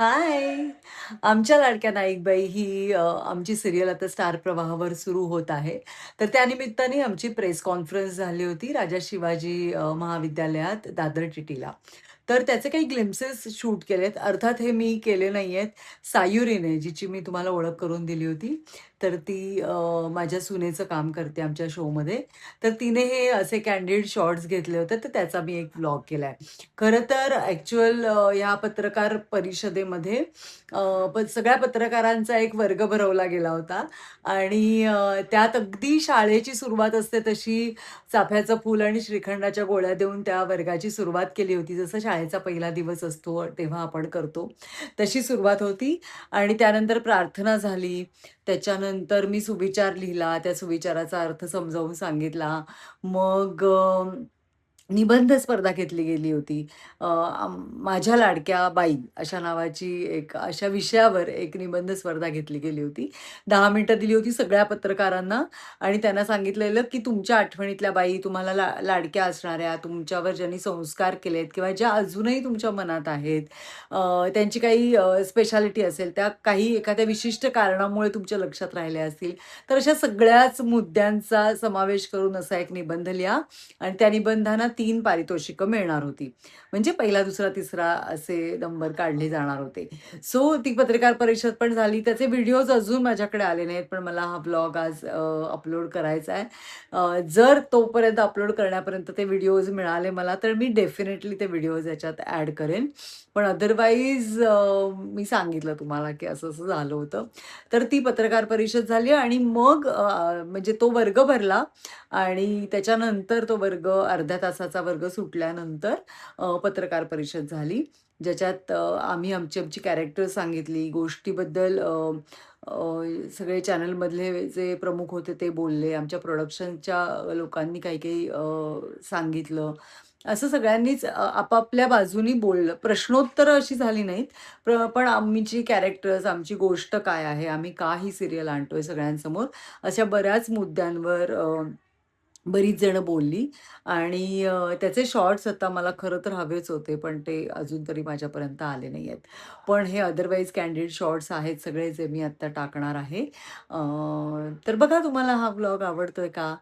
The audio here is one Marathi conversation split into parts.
हाय! आमच्या लाडक्या नाईकबाई ही आमची सीरियल आता स्टार प्रवाहावर सुरू होत आहे. तर त्यानिमित्ताने आमची प्रेस कॉन्फरन्स झाली होती राजा शिवाजी महाविद्यालयात दादर टीटीला. तर त्याचे काही ग्लिम्पसेस शूट केलेत. अर्थात हे मी केले नाहीयेत. सायुरीने, जिची मी तुम्हाला ओळख करून दिली होती, तर ती माझ्या सुनेचं काम करते आमच्या शोमध्ये. तर तिने हे असे कँडिड शॉट्स घेतले होते, तर त्याचा मी एक व्लॉग केलाय. खरं तर ॲक्चुअल ह्या पत्रकार परिषदेमध्ये सगळ्या पत्रकारांचा एक वर्ग भरवला गेला होता आणि त्यात अगदी शाळेची सुरुवात असते तशी चाफ्याचं फूल आणि श्रीखंडाच्या गोळ्या देऊन त्या वर्गाची सुरुवात केली होती. जसं शाळेचा पहिला दिवस असतो तेव्हा आपण करतो, तशी सुरुवात होती आणि त्यानंतर प्रार्थना झाली. त्याच्यानंतर मी सुविचार लिहिला, त्या सुविचाराचा अर्थ समजावून सांगितला. मग निबंध स्पर्धा घेतली गेली होती. माझ्या लाडक्या बाई अशा नावाची एक अशा विषयावर एक निबंध स्पर्धा घेतली गेली होती. 10 मिनिटं दिली होती सगळ्या पत्रकारांना आणि त्यांना सांगितलेलं, की तुमच्या आठवणीतल्या बाई, तुम्हाला लाडक्या असणाऱ्या, तुमच्यावर ज्यांनी संस्कार केलेत किंवा ज्या अजूनही तुमच्या मनात आहेत, त्यांची काही स्पेशालिटी असेल, त्या काही एखाद्या विशिष्ट कारणामुळे तुमच्या लक्षात राहिल्या असतील, तर अशा सगळ्याच मुद्द्यांचा समावेश करून असा एक निबंध लिहा आणि त्या निबंधांना 3 पारितोषिकं मिळणार होती. म्हणजे पहिला, दुसरा, तिसरा असे नंबर काढले जाणार होते. सो ती पत्रकार परिषद पण झाली. त्याचे व्हिडिओज अजून माझ्याकडे आले नाहीत, पण मला हा ब्लॉग आज अपलोड करायचा आहे. जर तोपर्यंत अपलोड करण्यापर्यंत ते व्हिडिओज मिळाले मला, तर मी डेफिनेटली ते व्हिडिओज याच्यात ॲड करेन. पण अदरवाईज मी सांगितलं तुम्हाला, की असं-असं झालं होतं. तर ती पत्रकार परिषद झाली आणि मग म्हणजे तो वर्ग भरला आणि त्याच्यानंतर तो वर्ग अर्ध्या तासाचा वर्ग सुटल्यानंतर पत्रकार परिषद झाली. ज्याच्यात आम्ही आमची कॅरेक्टर सांगितली. गोष्टीबद्दल अ, सगळे चॅनलमधले जे प्रमुख होते ते बोलले. आमच्या प्रोडक्शनच्या लोकांनी काही-काही सांगितलं. असं सगळ्यांनीच आपापल्या बाजूनी बोललं. प्रश्नोत्तरं अशी झाली नाहीत. पण आमची कॅरेक्टर्स, आमची गोष्ट काय आहे, आम्ही का ही सीरियल आणतोय सगळ्यांसमोर, अशा बऱ्याच मुद्द्यांवर बरीच जणं बोलली आणि त्याचे शॉर्ट्स आता मला खरं तर हवेच होते, पण ते अजून तरी माझ्यापर्यंत आले नाहीयेत. पण हे अदरवाईज कँडिड शॉर्ट्स आहेत सगळे जे मी आत्ता टाकणार आहे. तर बघा तुम्हाला हा व्लॉग आवडतोय का?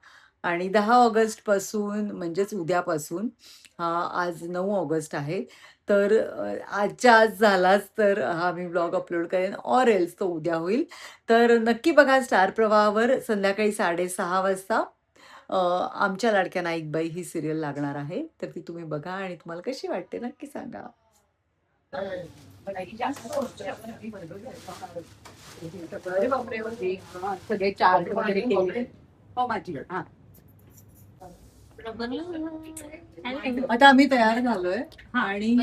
आणि 10 ऑगस्टपासून म्हणजेच उद्यापासून आज 9 ऑगस्ट आहे. तर आजच्या आज झालाच तर हा मी व्लॉग अपलोड करेन ऑर एल्स तो उद्या होईल. तर नक्की बघा स्टार प्रवाहावर संध्याकाळी 6:30 वाजता आमच्या लाडक्या नाईकबाई ही सीरियल लागणार आहे. तर ती तुम्ही बघा आणि तुम्हाला कशी वाटते नक्की सांगा. अरे बापरे बापरे. हा, सगळे चार्ट वगैरे केले. हो माझी हा. आता आम्ही तयार झालोय आणि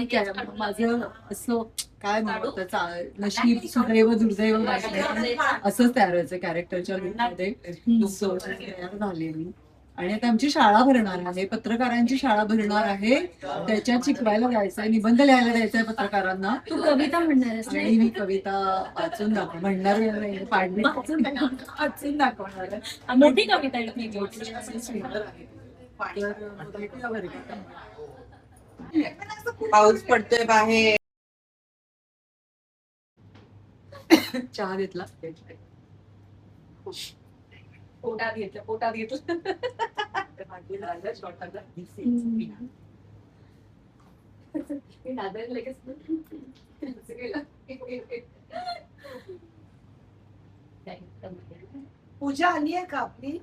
माझं असं काय म्हणतात नशीब सुदैव दुर्दैव माझ्याकडे असंच तयार व्हायचं कॅरेक्टरच्या लुकमध्ये. सो तयार झाले मी आणि आता आमची शाळा भरणार आहे, पत्रकारांची शाळा भरणार आहे. त्याच्यात शिकवायला जायचंय, निबंध लिहायला द्यायचंय पत्रकारांना. तू कविता म्हणणारस आणि मी कविता वाचून म्हणणार नाही, पाडली वाचून दाखवणार आहे. मोठी कविता आहे ती. सुंदर आहे. तर भेटूया वर्गात. पाऊस पडतोय बाहेर. चहा घेतला. पोटात घेतलं पोटात घेतलं. पूजा आली आहे का आपली?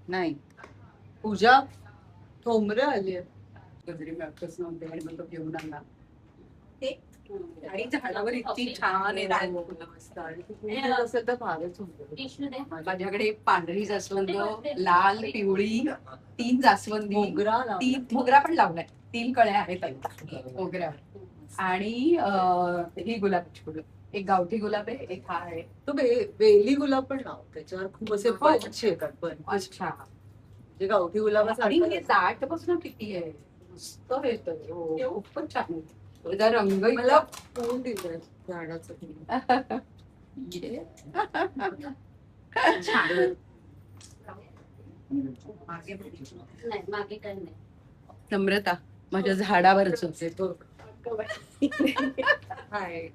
नाही, पूजा ठोंबरे आली आहे. गजरी मॅकच नव्हते आणि मग तो घेऊन आला. आणि झाडावर इतकी छान आहे फुलं मस्त आणि ती फुलं असेल तर फारच सुंदर. टिश्यू दे. माझ्याकडे पांढरी जास्वंद, लाल, पिवळी, 3 जास्वंदी, मोगरा लावला. 3 मोगरा पण लावलाय. 3 कळ्या आहेत मोगऱ्यावर. आणि ही गुलाबाची फुलं. एक गावठी गुलाब आहे, एक हा आहे. तो वेली गुलाब पण लाव, त्याच्यावर खूप असे बंच येतात बंच. अच्छा. म्हणजे गावठी आणि गुलाबासारखं हे दाट पासून किती आहे, मस्त येतं. हो, खूपच छान आहे. त्याचा रंग मला फुल दिलंय झाडाचं. छान. नाही मागे काही नाही. नम्रता माझ्या झाडावरच हाय.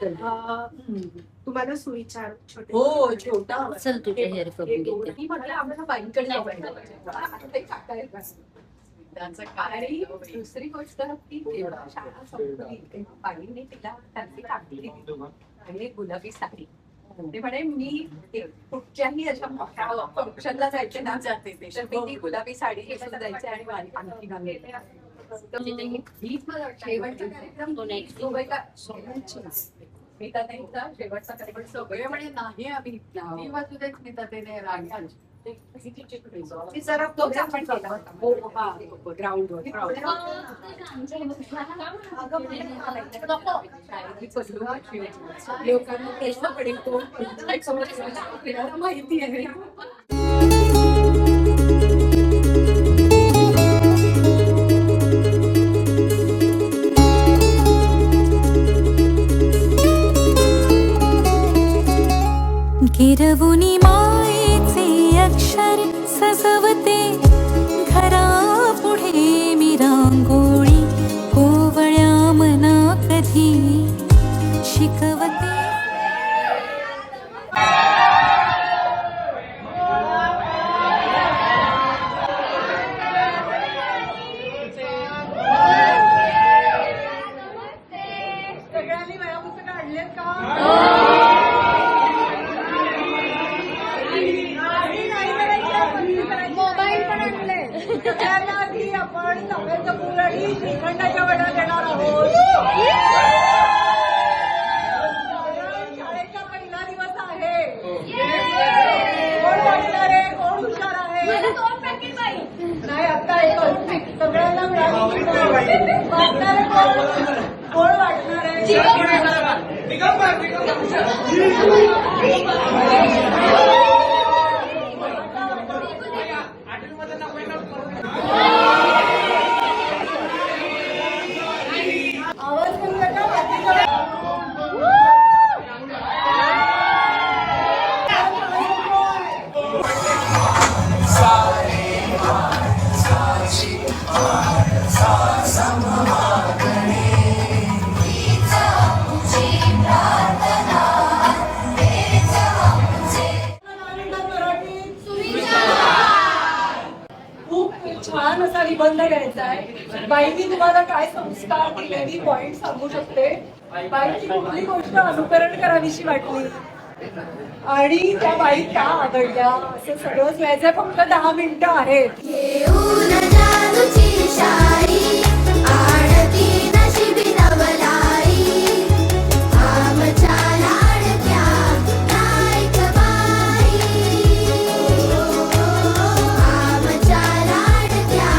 तुम्हाला सुविचार छोटे हो छोटा चल तुझे हेअर करून घेते. मी म्हटलं आम्हाला बाईंकडे जायचं. आता ते काका आहेत बस. त्यांचं काय आणि दुसरी गोष्ट की जेव्हा शाळा संपली तेव्हा बाईंनी तिला त्यांची काढली दिली आणि एक गुलाबी साडी. ते म्हणे मी कुठच्याही अशा मोठ्या फंक्शनला जायचे ना जाते तर मी ती गुलाबी साडी घेऊन जायचे आणि माझी आणखी घालून ही शेवटचा कार्यक्रम तो next. दुबईला मी तर त्यांचा शेवटचा कार्यक्रम सगळे म्हणे नाही आम्ही नाही वाजू देत मी तर ते राग ती जरा तोच आपण केला होता. हो, हा, ग्राउंडवर लोकांना प्रश्न पडेल कोण आपल्याला माहिती आहे. गिरवुनी मायेचे अक्षर सजवते घरापुढे मी रांगोळी कोवळ्या मना कधी शिकवते. सगळ्यांनी वह्या पुस्तकं आणलेत का? मोबाईल पण आणले. सगळ्यांना आधी आपण सफेदचं फूल आणि श्रीखंडाच्या वड्या देणार आहोत. शाळेचा पहिला दिवस आहे. कोण वाटणार आहे? कोण हुशार आहे? नाही आता एकच सगळ्यांना मिळाली. वाटणार आहे कोण? कोण वाटणार आहे? आवाज करू नका. बाकी करा. खूप छान असा निबंध घ्यायचा आहे. बाईंनी तुम्हाला काय संस्कार दिले मी पॉइंट सांगू शकते. बाईची कुठली गोष्ट अनुकरण करावीशी वाटली आणि त्या बाई का आवडल्या असं सगळंच लिहायचंय. फक्त 10 मिनिटं आहेत. घेऊन जादूची शाई आडती नशिबी नवलाई आमच्या लाडक्या नायकबाई आमच्या लाडक्या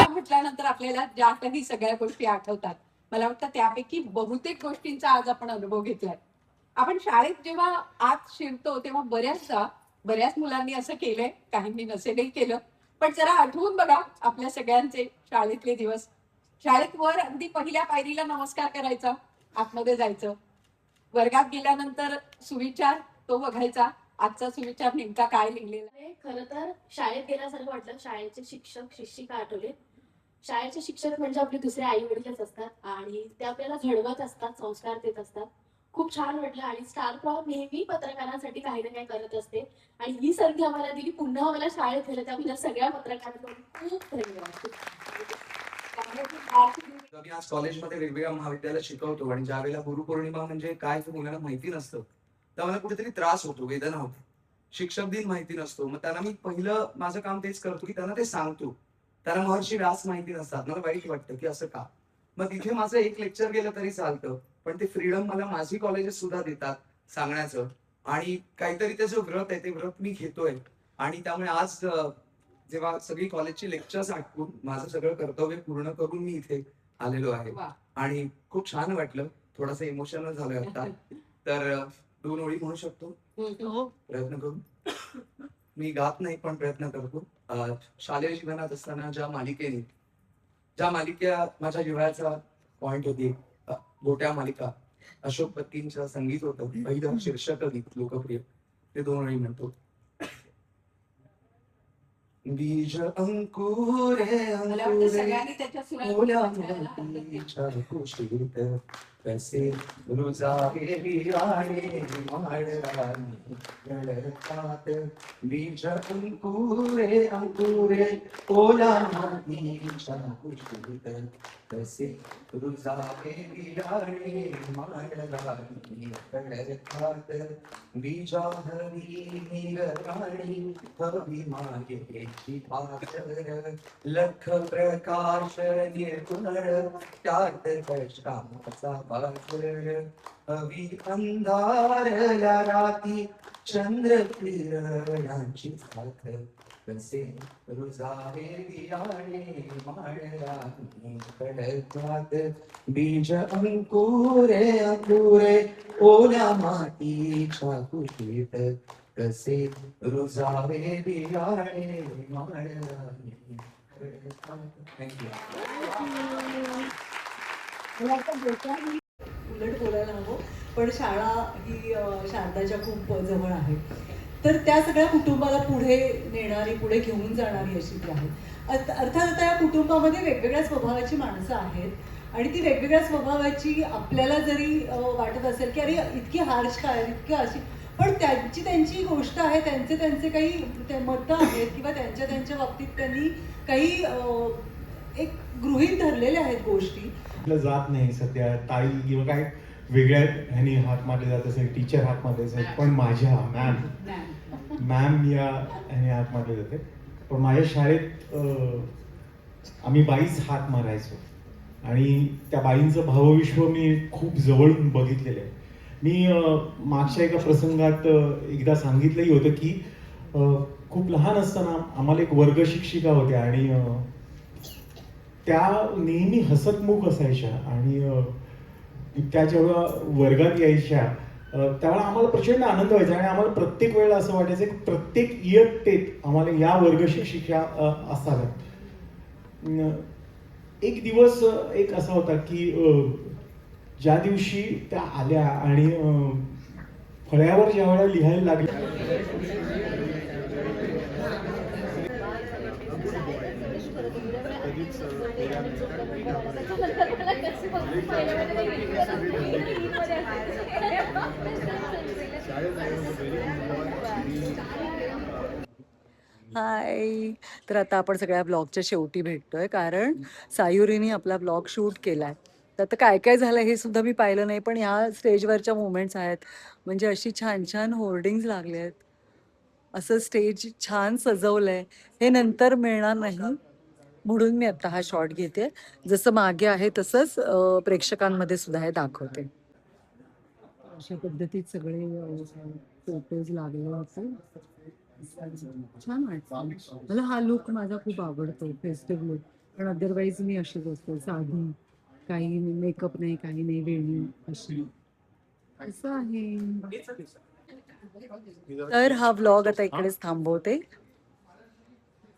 म्हटल्यानंतर आपल्याला ज्या काही सगळ्या गोष्टी आठवतात मला वाटतं त्यापैकी बहुतेक गोष्टींचा आज आपण अनुभव घेतलाय. आपण शाळेत जेव्हा आत शिरतो तेव्हा बऱ्याच मुलांनी असं केलंय, काहींनी नसेलही केलं. पण जरा आठवून बघा आपल्या सगळ्यांचे शाळेतले दिवस. शाळेत वर अगदी पहिल्या पायरीला नमस्कार करायचा, आतमध्ये जायचं. वर्गात गेल्यानंतर सुविचार तो बघायचा. आजचा सुविचार नेमका काय लिहिलेला आहे. खरं तर शाळेत गेल्यासारखं वाटलं. शाळेचे शिक्षक शिक्षिका आठवले. शाळेचे शिक्षक म्हणजे आपले दुसरे आई वडीलच असतात आणि ते आपल्याला घडवत असतात, संस्कार देत असतात. खूप छान वाटलं आणि स्टार प्रवाह नेहमी पत्रकारांसाठी काही ना काही करत असते आणि ही संधी आम्हाला दिली. पुन्हा आम्हाला शाळेत गेलं त्यामुळे सगळ्या पत्रकारांकडून खूप धन्यवाद. मी आज कॉलेजमध्ये वेगवेगळ्या महाविद्यालयात शिकवतो आणि ज्या वेळेला गुरुपौर्णिमा म्हणजे काय ते मुलांना माहिती नसतं तेव्हा मला कुठेतरी त्रास होतो, वेदना होते. शिक्षक दिन माहिती नसतो, मग त्यांना मी पहिलं माझं काम तेच करतो की त्यांना ते सांगतो. त्यांना महर्षी व्यास माहिती नसतात. मला वाईट वाटतं की असं का. मग तिथे माझं एक लेक्चर गेलं तरी चालतं, पण ते फ्रीडम मला माझी कॉलेजेस सुद्धा देतात सांगण्याचं. आणि काहीतरी ते जो व्रत आहे ते व्रत मी घेतोय आणि त्यामुळे आज जेव्हा सगळी कॉलेजची लेक्चर्स आटपून माझं सगळं कर्तव्य पूर्ण करून मी इथे आलेलो आहे वा. आणि खूप छान वाटलं. थोडंसं इमोशनल झालोय आता. तर 2 ओळी म्हणू शकतो, प्रयत्न करू. मी गात नाही पण प्रयत्न करतो. शालेय जीवनात असताना ज्या मालिका माझ्या जिव्हाळ्याचा पॉइंट होती, गोट्या मालिका, अशोक पत्कींचं संगीत होतं, पहिलं शीर्षक गीत लोकप्रिय. ते 2 वेळी म्हणतो. बीज अंकुरे मला वाटतं अंकुरे सगळ्यांनी त्याच्या ओल्या सुरात मातीच्या कुशीत कसे रुजावे बियाणे माळरानी रडतात. बीज अंकुरे अंकुरे ओल्या मातीच्या कुशीत कसे रुजावे बियाणे माळरानी रडतात. बीजाहरी निगराणी हवी मागेची पाकर लख प्रकाश निर्गुण त्यात कष्टाचा पाकर हवी अंधारल्या राती चंद्र किरणांची साथ कसे रुजावे बियाणे माळरानी कडतात. बीज अंकुरे अंकुरे ओल्या मातीच्या कुशीत कसे रुजावे बियाणे माळरानी कडतात. थँक्यू. मला वाटतं डोक्याने उलट बोलायला हवं, पण शाळा ही शारदाच्या खूप जवळ आहे. तर त्या सगळ्या कुटुंबाला पुढे नेणारी, पुढे घेऊन जाणारी अशी ती आहे. अर्थात आता या कुटुंबामध्ये वेगवेगळ्या स्वभावाची माणसं आहेत आणि ती वेगवेगळ्या स्वभावाची आपल्याला जरी वाटत असेल की अरे इतकी हार्श काय, इतकी अशी, पण त्यांची त्यांची गोष्ट आहे, त्यांचे त्यांचे काही मतं आहेत किंवा त्यांच्या त्यांच्या बाबतीत त्यांनी काही एक गृहीत धरलेल्या आहेत गोष्टी. आपलं जात नाही सध्या ताई किंवा काय वेगळ्या ह्यानी हाक मारले जात असेल, टीचर हाक मारले असेल, पण माझ्या मॅम या ह्याने हाक मारले जाते. पण माझ्या शाळेत आम्ही बाईच हाक मारायचो आणि त्या बाईंचं भावविश्व मी खूप जवळून बघितलेलं आहे. मी मागच्या एका प्रसंगात एकदा सांगितलंही होतं की खूप लहान असताना आम्हाला एक वर्ग शिक्षिका होत्या आणि त्या नेहमी हसतमुख असायच्या आणि त्या जेव्हा वर्गात यायच्या त्यावेळेला आम्हाला प्रचंड आनंद व्हायचा आणि आम्हाला प्रत्येक वेळेला असं वाटायचं की प्रत्येक इयत्तेत आम्हाला या वर्ग शिक्षिका असाव्यात. एक दिवस एक असा होता की ज्या दिवशी त्या आल्या आणि फळ्यावर ज्या वेळेला लिहायला लागल्या हाय. तर आता आपण सगळ्या ब्लॉगच्या शेवटी भेटतोय कारण सायुरीने आपला ब्लॉग शूट केलाय. तर आता काय काय झालं हे सुद्धा मी पाहिलं नाही, पण ह्या स्टेजवरच्या मुवमेंट्स आहेत. म्हणजे अशी छान छान होर्डिंग्ज लागले आहेत, असं स्टेज छान सजवलंय, हे नंतर मिळणार नाही म्हणून मी आता हा शॉट घेते. जसं मागे आहे तसंच प्रेक्षकांमध्ये सुद्धा हे दाखवते. अशा पद्धतीत सगळे फोटोज लागले होते. छान वाटतं. मला हा लुक माझा खूप आवडतो, फेस्टिव्ह लुक. पण अदरवाईज मी अशीच असते, साधी, काही मेकअप नाही, काही नाही, वेणी अशी, असं आहे. तर हा व्लॉग आता इकडेच थांबवते.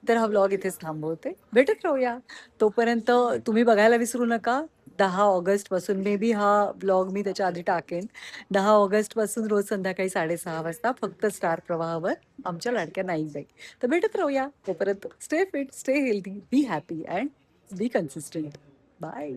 इथेच थांबवते. भेटत राहूया. तोपर्यंत तुम्ही बघायला विसरू नका. 10 ऑगस्टपासून मे बी हा व्लॉग मी त्याच्या आधी टाकेन. 10 ऑगस्टपासून रोज संध्याकाळी 6:30 वाजता फक्त स्टार प्रवाहावर आमच्या लाडक्या नाईकबाई. तर भेटत राहूया. तोपर्यंत stay fit, stay healthy, be happy and be consistent. Bye.